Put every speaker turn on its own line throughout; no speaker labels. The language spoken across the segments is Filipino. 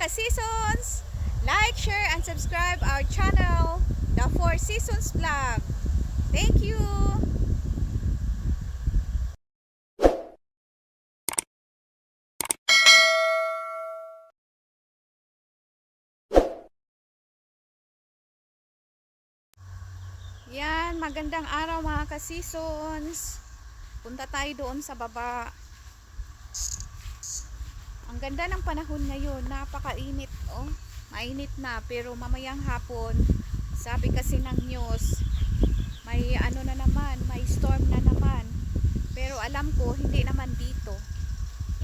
ka-seasons! Like, share, and subscribe our channel, The Four Seasons Vlog. Thank you! Yan, magandang araw mga ka-seasons. Punta tayo doon sa baba. Ang ganda ng panahon ngayon, napakainit, oh. Mainit na, pero mamayang hapon, sabi kasi ng news, may ano na naman, may storm na naman. Pero alam ko, hindi naman dito.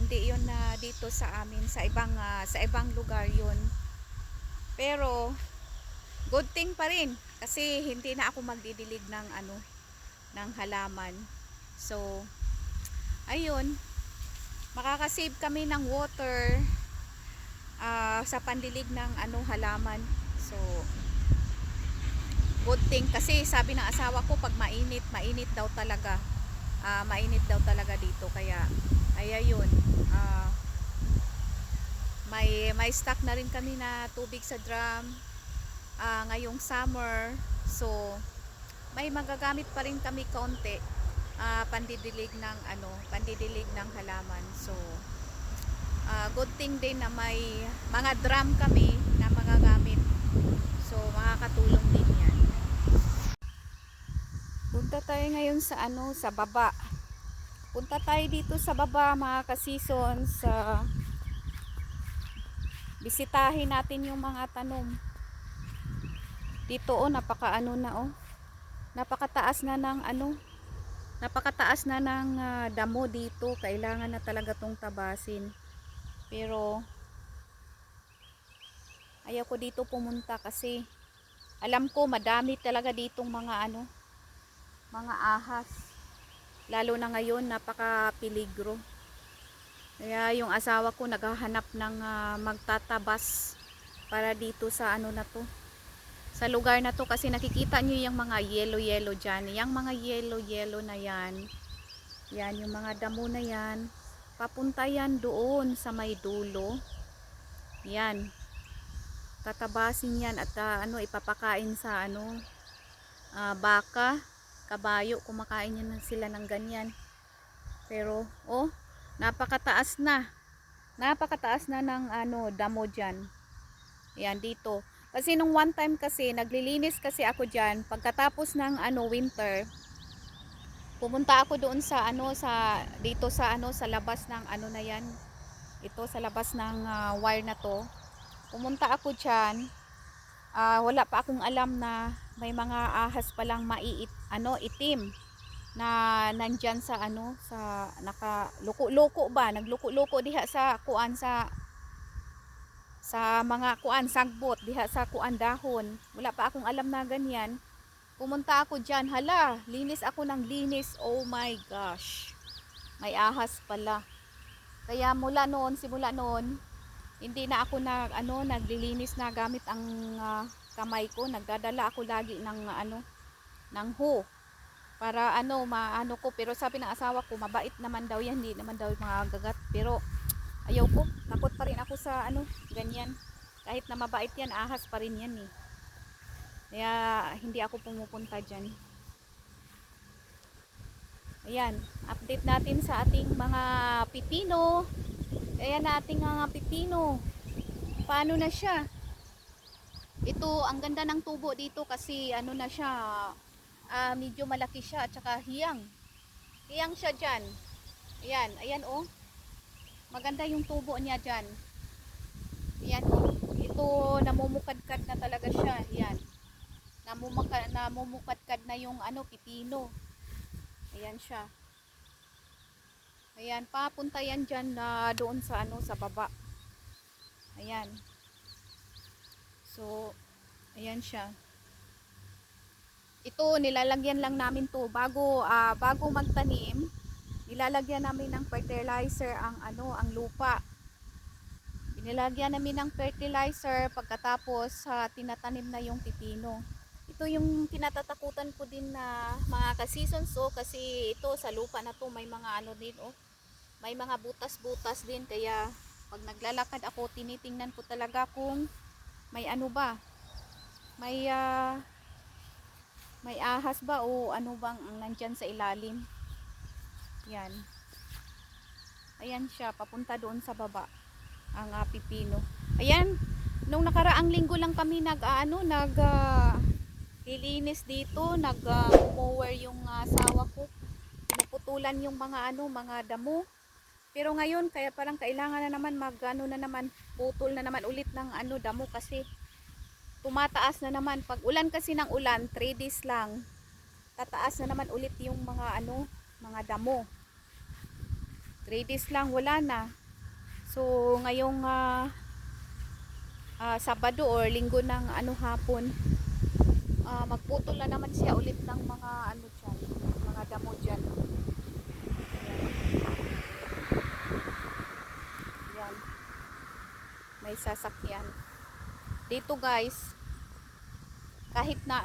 Hindi 'yon na dito sa amin, sa ibang lugar 'yon. Pero good thing pa rin kasi hindi na ako magdidilig ng ng halaman. So, ayun, makakasave kami ng water sa pandilig ng halaman. So, good thing kasi sabi ng asawa ko pag mainit daw talaga. Mainit daw talaga dito kaya yun. May stock na rin kami na tubig sa drum ngayong summer. So, may magagamit pa rin kami kaunti pandidilig ng halaman. So, good thing din na may mga drum kami na magagamit. So, makakatulong din yan. Punta tayo ngayon sa baba. Punta tayo dito sa baba mga ka-seasons. Bisitahin natin yung mga tanom. Dito napaka napakataas na ng napakataas na ng damo dito. Kailangan na talaga tong tabasin. Pero ayaw ko dito pumunta kasi alam ko madami talaga ditong mga ahas. Lalo na ngayon napaka-piligro. Kaya yung asawa ko naghahanap ng magtatabas para dito sa na to. Sa lugar na to kasi nakikita nyo yung mga yellow dyan. Yung mga yellow na yan. Yan yung mga damo na yan. Papunta yan doon sa may dulo. Yan. Tatabasin yan at ipapakain sa baka, kabayo, kumakain yan sila ng ganyan. Pero napakataas na. Napakataas na ng damo diyan. Yan dito. Kasi nung one time kasi naglilinis kasi ako diyan pagkatapos ng winter. Pumunta ako doon sa dito sa sa labas ng na yan. Ito sa labas ng wire na to. Pumunta ako diyan. Wala pa akong alam na may mga ahas palang itim na nandyan sa sa nakaluko-luko ba, nagluko-luko diha sa kuan sa mga kuan sagbot diha sa kuan dahon. Wala pa akong alam na ganyan. Pumunta ako diyan, hala, linis ako ng linis. Oh my gosh. May ahas pala. Kaya simula noon, hindi na ako naglilinis na gamit ang kamay ko. Nagdadala ako lagi ng ng hoe para maano ko. Pero sabi ng asawa ko mabait naman daw yan, hindi naman daw magagat. Pero ayaw ko, takot pa rin ako sa ganyan. Kahit na mabait yan, ahas pa rin yan eh. Kaya hindi ako pumupunta dyan. Ayan, update natin sa ating mga pipino. Ayan na ating mga pipino. Paano na siya? Ito, ang ganda ng tubo dito kasi na siya, medyo malaki siya at saka hiyang. Hiyang siya dyan. Ayan, ayan maganda yung tubo niya dyan. Ayan ito namumukadkad na talaga siya. Ayan. Namumukadkad na yung pipino. Ayan siya. Ayan, papunta yan dyan doon sa sa baba. Ayan. So, ayan siya. Ito nilalagyan lang namin to bago magtanim. Nilalagyan namin ng fertilizer ang lupa. Nilagyan namin ng fertilizer pagkatapos tinatanim na yung pipino. Ito yung kinatatakutan ko din na mga ka-seasons kasi ito sa lupa na to may mga din may mga butas-butas din kaya Pag naglalakad ako, tinitingnan ko talaga kung may ano ba, may may ahas ba o ano bang ang nandyan sa ilalim. Yan. Ayan siya, papunta doon sa baba. Ang pipino. Ayan, nung nakaraang linggo lang kami lilinis dito, mower yung asawa ko. Pinuputulan yung mga damo. Pero ngayon, kaya parang kailangan na naman putol na naman ulit ng damo kasi tumataas na naman. Pag ulan kasi ng ulan, 3 days lang, tataas na naman ulit yung mga damo. 3 days lang, wala na. So, ngayong Sabado or Linggo ng hapon, magputol na naman siya ulit ng mga dyan, mga damo dyan. Yan. May sasakyan. Dito guys, kahit na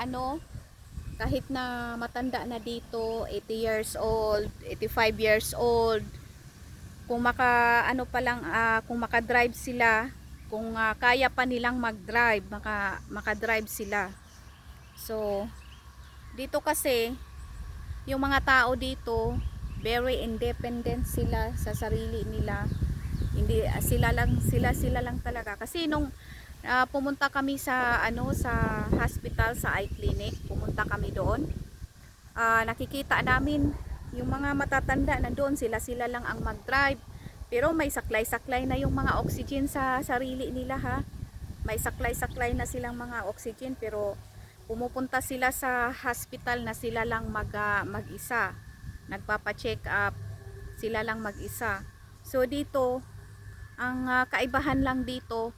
matanda na dito, 80 years old, 85 years old, kung kung maka-drive sila, kung kaya pa nilang mag-drive, maka-drive sila. So, dito kasi yung mga tao dito, very independent sila sa sarili nila. Hindi sila lang talaga. Kasi nung pumunta kami sa sa hospital, sa eye clinic, pumunta kami doon. Nakikita namin yung mga matatanda na doon, sila lang ang mag-drive. Pero may saklay-saklay na yung mga oxygen sa sarili nila ha. May saklay-saklay na silang mga oxygen, pero pumupunta sila sa hospital na sila lang mag-isa. Nagpapa-check up, sila lang mag-isa. So dito, ang kaibahan lang dito,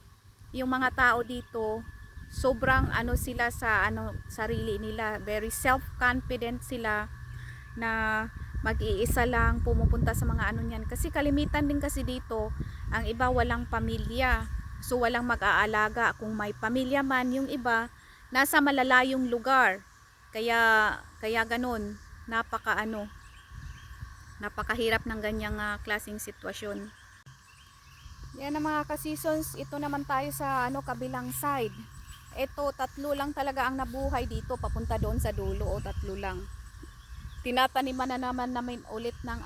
yung mga tao dito, sobrang sila sa sarili nila, very self-confident sila na mag-iisa lang pumupunta sa mga niyan. Kasi kalimitan din kasi dito, ang iba walang pamilya. So walang mag-aalaga. Kung may pamilya man, yung iba nasa malalayong lugar. Kaya ganun, napakahirap ng ganyang klaseng sitwasyon. Yan ang mga ka-seasons. Ito naman tayo sa kabilang side. Ito, 3 lang talaga ang nabuhay dito papunta doon sa dulo, o 3 lang. Tinataniman na namin ulit ng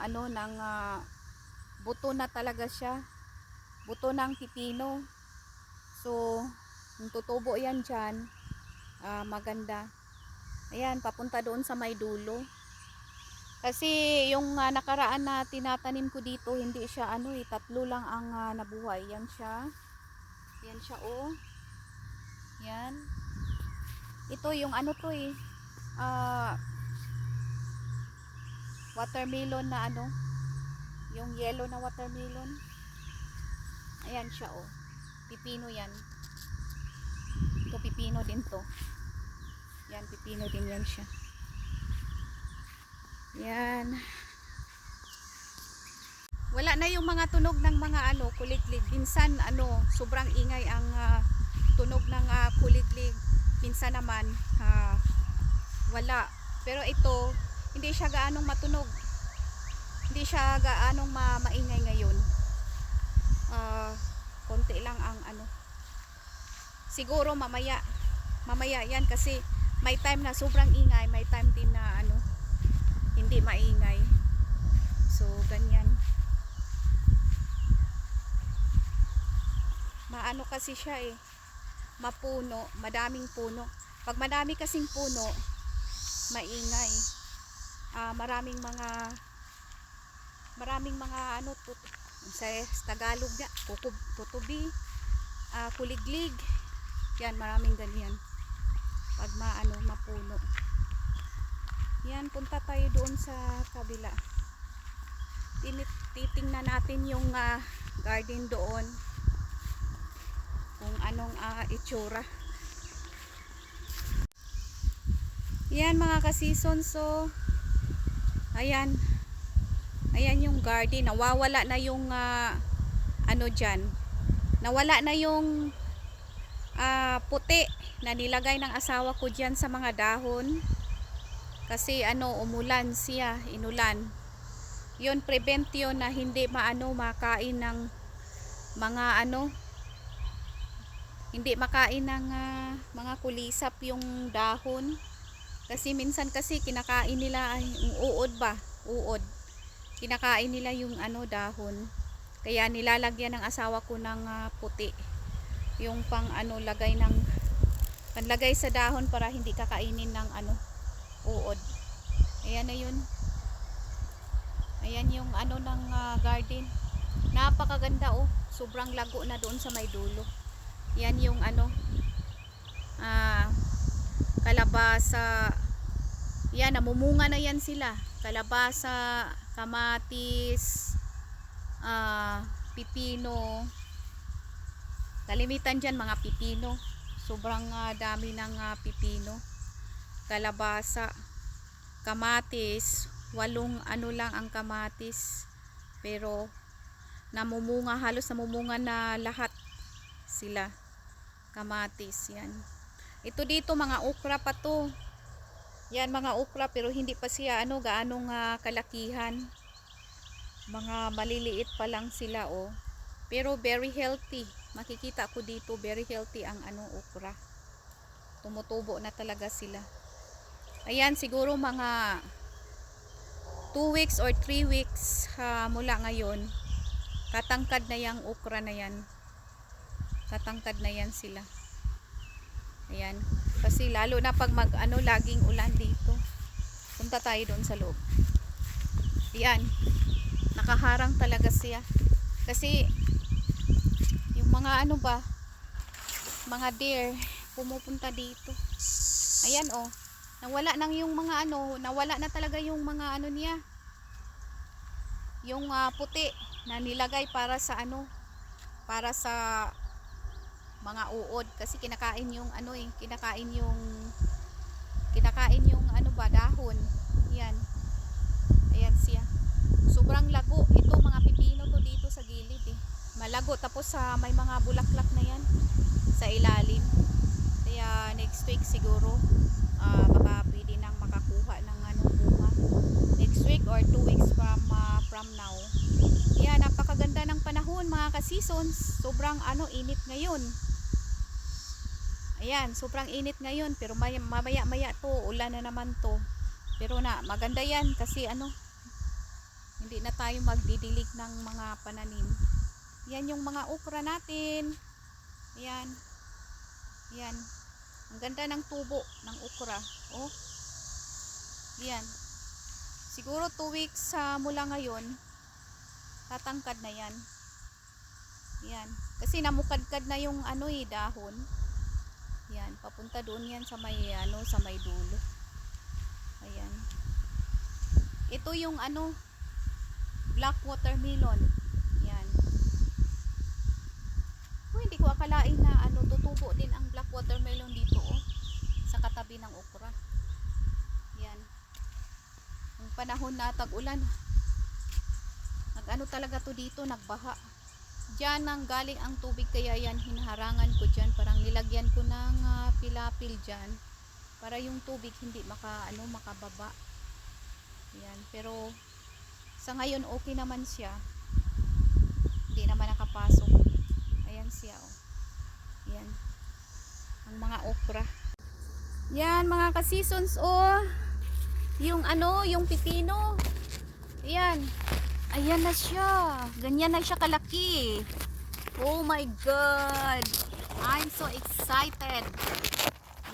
buto na talaga siya. Buto ng pipino. So, yung tutubo yan dyan, maganda. Ayan, papunta doon sa may dulo. Kasi yung nakaraan na tinatanim ko dito, hindi siya 3 lang ang nabuhay. Yan siya. Yan siya oh. Yan. Ito yung to watermelon na yung yellow na watermelon. Ayan siya oh. Pipino yan. Ito pipino din to. Yan, pipino din yan siya. Yan. Wala na yung mga tunog ng mga kuliglig. Minsan sobrang ingay ang tunog ng kuliglig. Minsan naman wala. Pero ito, hindi siya gaanong matunog. Hindi siya gaanong maingay ngayon. Konti lang ang siguro mamaya yan, kasi may time na sobrang ingay, may time din na hindi maingay. So ganyan. Kasi siya mapuno, madaming puno. Pag madami kasing puno, maingay. Maraming mga sa Tagalog na tutubi, kuliglig. Yan, maraming ganyan. Pag mapuno. Yan, punta tayo doon sa kabila. Titingnan natin yung garden doon, kung anong itsura. Yan mga ka-season. So ayan yung garden. Nawawala na yung dyan, nawala na yung puti na nilagay ng asawa ko dyan sa mga dahon, kasi umulan siya, inulan. Yun, prevent yun na hindi makain mga ano, hindi makain ng mga kulisap yung dahon. Kasi minsan kasi kinakain nila yung uod ba? Uod. Kinakain nila yung ano dahon. Kaya nilalagyan ng asawa ko ng puti. Yung pang ano lagay ng panlagay sa dahon para hindi kakainin ng ano uod. Ayan na yun. Ayan yung ano ng garden. Napakaganda oh. Sobrang lago na doon sa may dulo. Yan yung ano kalabasa. Yan, namumunga na yan sila. Kalabasa, kamatis, pipino. Kalimitan dyan mga pipino. Sobrang dami ng pipino. Kalabasa, kamatis. 8 ano lang ang kamatis. Pero namumunga, halos namumunga na lahat sila. Kamatis, yan. Ito dito mga okra pa to. Yan mga okra pero hindi pa siya ano gaanong kalakihan. Mga maliliit pa lang sila oh. Pero very healthy. Makikita ko dito very healthy ang ano okra. Tumutubo na talaga sila. Ayan siguro mga 2 weeks or 3 weeks mula ngayon. Katangkad na yang okra na yan. Tatangkad na yan sila. Ayan. Kasi lalo na pag mag ano laging ulan dito. Punta tayo doon sa loob. Ayan. Nakaharang talaga siya. Kasi yung mga ano ba, mga deer pumupunta dito. Ayan oh. Nawala nang yung mga ano, nawala na talaga yung mga ano niya. Yung puti na nilagay para sa ano, para sa mga uod kasi kinakain yung ano kinakain yung ano ba dahon. Yan. Ayan siya. Sobrang lago. Ito mga pipino to dito sa gilid Malago tapos may mga bulaklak na yan sa ilalim. Kaya next week siguro baka pwede nang makakuha ng ano bunga. Next week or 2 weeks from now. Yan, napakaganda ng panahon mga ka-seasons. Sobrang init ngayon. Ayan, sobrang init ngayon pero mamaya to ulan na naman to. Pero maganda yan kasi hindi na tayo magdidilig ng mga pananim. Yan yung mga okra natin. Ayan. Yan. Ang ganda ng tubo ng okra. Oh. Yan. Siguro 2 weeks mula ngayon tatangkad na yan. Yan. Kasi namukadkad na yung dahon. Yan, papunta doon yan sa may sa may dulo. Ayan. Ito yung black watermelon. Yan. Hindi ko akalain na tutubo din ang black watermelon dito sa katabi ng okra. Yan. Ang panahon na tag-ulan. Talaga to dito, nagbaha. Diyan nang galing ang tubig kaya yan hinaharangan ko diyan, parang nilagyan ko ng pilapil diyan para yung tubig hindi makababa. Yan, pero sa ngayon okay naman siya. Hindi naman nakapasok. Ayan siya oh. Yan. Ang mga okra. Yan mga ka-seasons oh. Yung yung pipino. Ayan. Ayan na siya. Ganyan na siya kalaki. Oh my God. I'm so excited.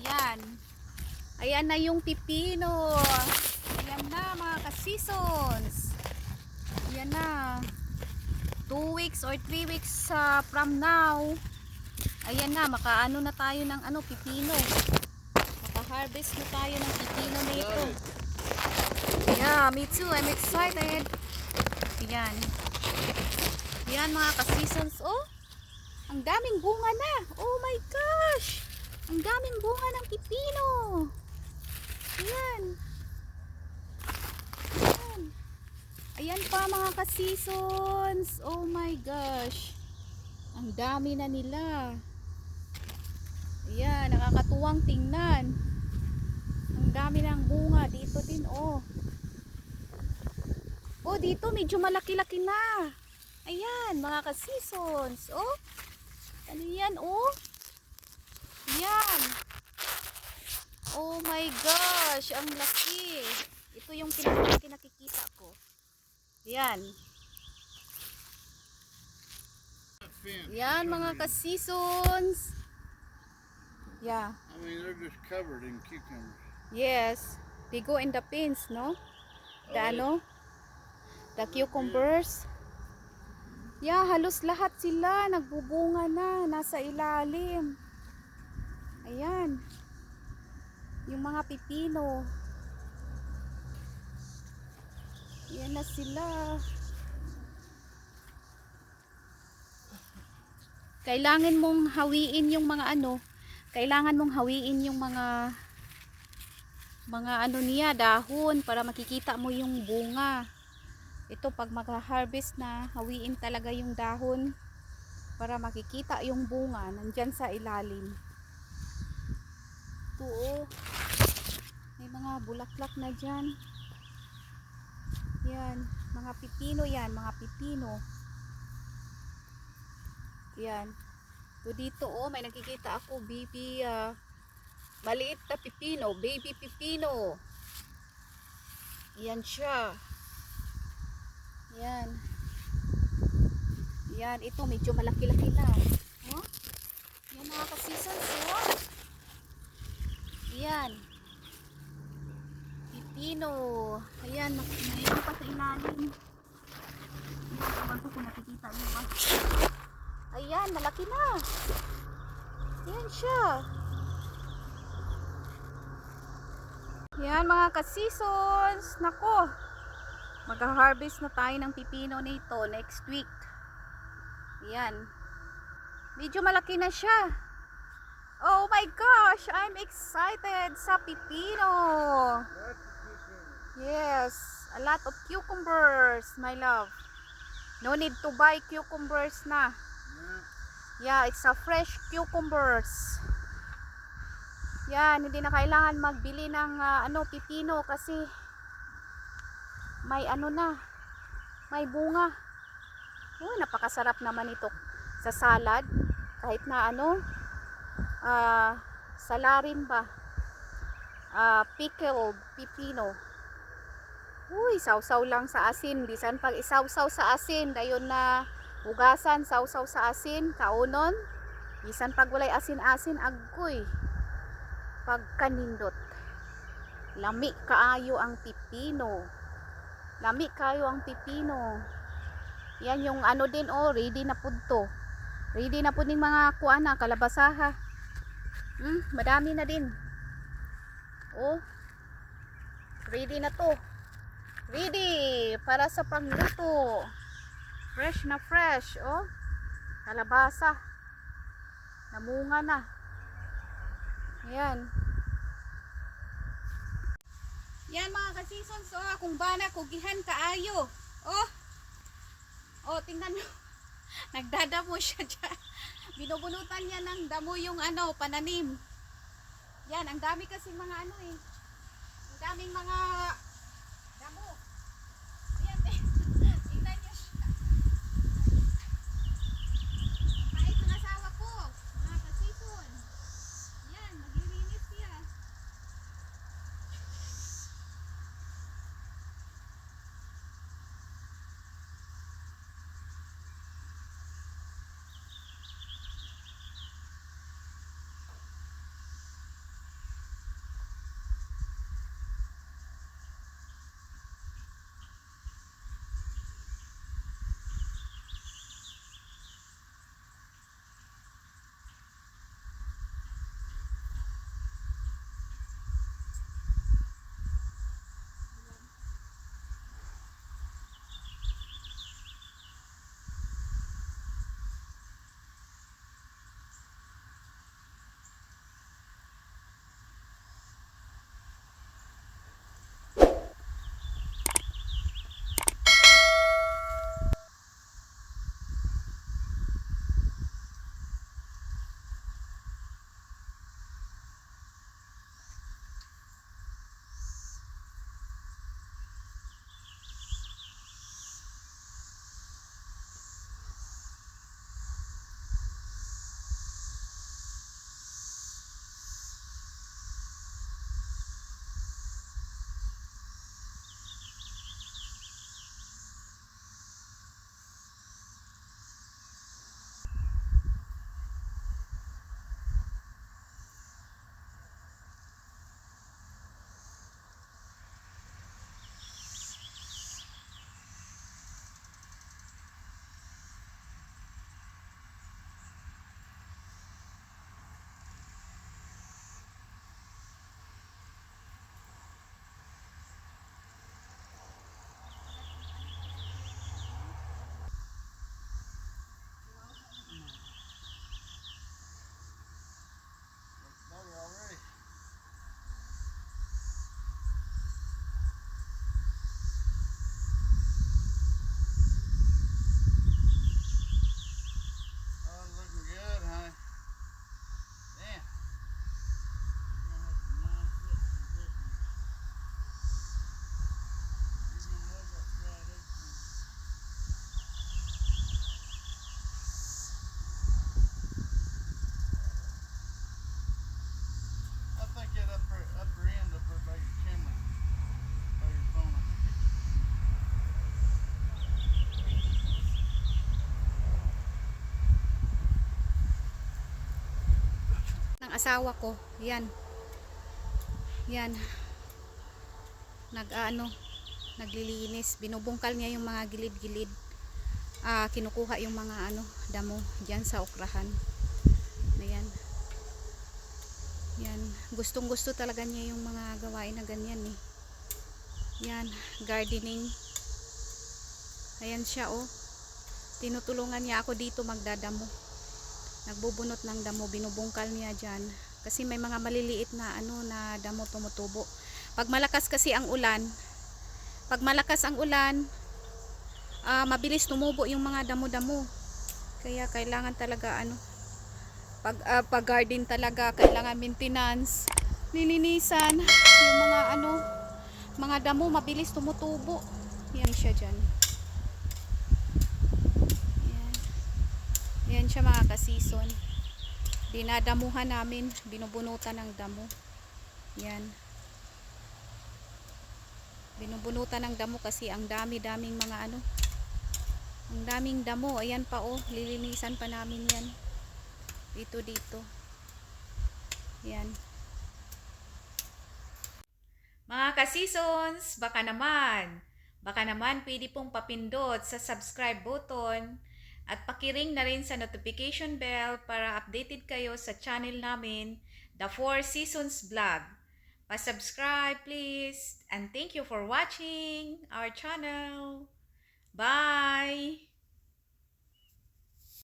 Ayan. Ayan na yung pipino. Ayan na mga ka-seasons. Ayan na. 2 weeks or 3 weeks from now. Ayan na. Makaano na tayo ng pipino. Maka-harvest na tayo ng pipino na ito. Yeah, me too. I'm excited. Yan. Yan mga ka-seasons. Oh, ang daming bunga na. Oh my gosh. Ang daming bunga ng pipino. Ayan. Ayan. Ayan pa mga ka-seasons. Oh my gosh. Ang dami na nila. Ayan, nakakatuwang tingnan. Ang dami ng bunga. Dito din oh. Oh, dito medyo malaki-laki na. Ayan, mga ka-seasons. Oh, ano yan, oh? Yan. Oh my gosh, ang laki. Ito yung pinaka nakikita ko. Yan. Yan, mga ka-seasons. Yeah.
I mean, they're just covered in cucumbers.
Yes. They go in the pins, no? The
Oh,
ano? The cucumbers. Yeah, halos lahat sila nagbubunga na, nasa ilalim. Ayan. Yung mga pipino. Yan na sila. Kailangan mong hawiin yung mga ano, kailangan mong hawiin yung mga ano niya, dahon, para makikita mo yung bunga. Ito pag mag-harvest na, hawiin talaga yung dahon para makikita yung bunga nandyan sa ilalim. Ito oh, may mga bulaklak na dyan. Yan, mga pipino yan, mga pipino. Yan. So dito oh, may nakikita ako baby maliit na pipino, baby pipino. Yan siya. Yan. Yan, ito medyo malaki-laki na. Oh? Yan mga ka-seasons oh. Yan. Pipino. Ayan, mayroon pa sa ilalim. Ayan, ko kung nakikita nyo ba. Ayan, malaki na. Yan siya. Yan mga ka-seasons. Nako. Mag-harvest na tayo ng pipino nito next week. Yan. Medyo malaki na siya. Oh my gosh, I'm excited sa pipino. Yes, a lot of cucumbers, my love. No need to buy cucumbers na. Yeah, it's a fresh cucumbers. Yan, hindi na kailangan magbili ng pipino kasi may ano na, may bunga. Uy, napakasarap naman ito sa salad. Kahit na salarin ba, pickled pipino. Uy, sausaw lang sa asin. Bisan pag isawsaw sa asin, dayon na hugasan, sausaw sa asin, kaunon. Bisan pag walay asin-asin, agkoy. Pagkanindot. Lami kaayo ang pipino. Lami kayo ang pipino. Yan yung ano din oh, ready na pud to. Ready na pud ning mga kuana, kalabasaha. Madami na din. Oh. Ready na to. Ready para sa pangluto. Fresh na fresh, oh. Kalabasa. Namunga na. Ayan. Yan mga ka-seasons, oh, kung bana kugihan kaayo. Oh. Oh, tingnan nyo. Nagdadamo siya dyan. Binubunutan niya ng damo yung pananim. Yan, ang dami kasi mga eh. Ang daming mga damo. Ayan eh. Tingnan nyo siya. Kahit ng asawa ko, mga ka-season. Yan, maglilinis siya. asawa ko. Yan. Yan. Naglilinis. Binubungkal niya yung mga gilid-gilid. Kinukuha yung mga damo diyan sa okrahan. Ayan. Yan. Gustong-gusto talaga niya yung mga gawain na ganyan eh. Yan, gardening. Ayan siya oh. Tinutulungan niya ako dito magdadamo. Nagbubunot ng damo, binubungkal niya diyan. Kasi may mga maliliit na na damo tumutubo. Pag malakas kasi ang ulan, mabilis tumubo yung mga damo-damo. Kaya kailangan talaga pag garden talaga kailangan maintenance, lilinisan yung mga mga damo, mabilis tumutubo. Yan siya diyan. Yan. Yan siya mga ka-season. Dinadamuhan namin, binubunutan ng damo. Yan. Binubunutan ng damo kasi ang dami-daming mga ang daming damo. Ayan pa oh, lilinisan pa namin yan. Dito. Yan. Mga ka-seasons, baka naman pwede pong papindot sa subscribe button at pakiring na rin sa notification bell para updated kayo sa channel namin, The 4 Seasons Vlog. Pa-subscribe please, and thank you for watching our channel.